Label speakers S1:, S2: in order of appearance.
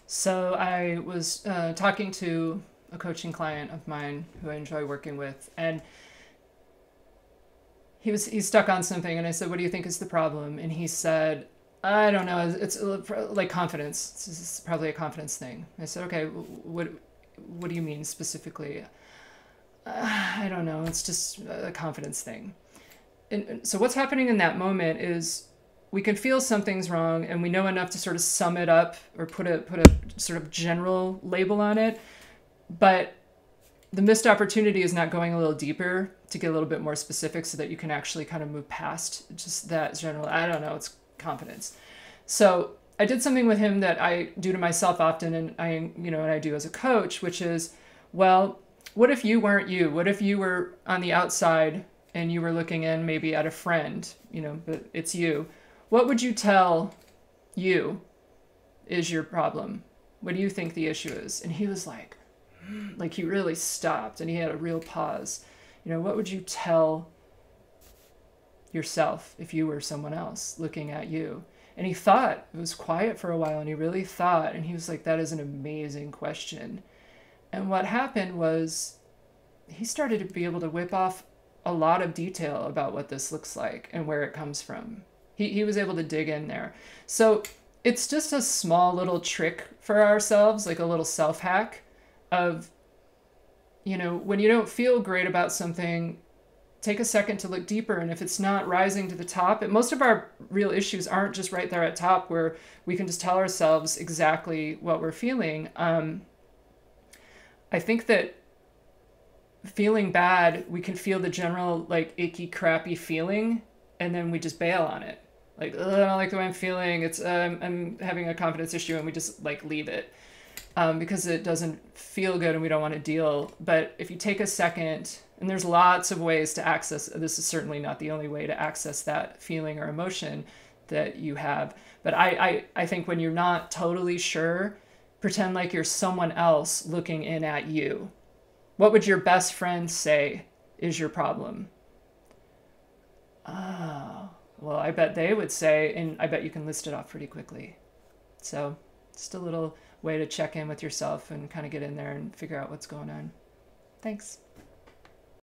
S1: So I was talking to a coaching client of mine who I enjoy working with, and he's stuck on something, and I said, "What do you think is the problem?" And he said, "I don't know. It's like confidence. It's probably a confidence thing." I said, "Okay, what do you mean specifically?" I don't know. It's just a confidence thing. And so what's happening in that moment is we can feel something's wrong and we know enough to sort of sum it up or put a sort of general label on it, but the missed opportunity is not going a little deeper to get a little bit more specific so that you can actually kind of move past just that general, I don't know, it's confidence. So I did something with him that I do to myself often, and I do as a coach, which is, well, what if you weren't you? What if you were on the outside and you were looking in maybe at a friend, but it's you? What would you tell you is your problem? What do you think the issue is? And he was like he really stopped and he had a real pause. What would you tell yourself if you were someone else looking at you? And he thought, it was quiet for a while, and he really thought, and he was like, that is an amazing question. And what happened was he started to be able to whip off a lot of detail about what this looks like and where it comes from. He was able to dig in there. So it's just a small little trick for ourselves, like a little self hack of, when you don't feel great about something, take a second to look deeper. And if it's not rising to the top, and most of our real issues aren't just right there at top where we can just tell ourselves exactly what we're feeling. I think that feeling bad, we can feel the general like icky, crappy feeling, and then we just bail on it. Like, I don't like the way I'm feeling. I'm having a confidence issue, and we just like leave it because it doesn't feel good and we don't want to deal. But if you take a second, and there's lots of ways to access, this is certainly not the only way to access that feeling or emotion that you have. But I think when you're not totally sure, pretend like you're someone else looking in at you. What would your best friend say is your problem? Oh, well, I bet they would say, and I bet you can list it off pretty quickly. So just a little way to check in with yourself and kind of get in there and figure out what's going on. Thanks.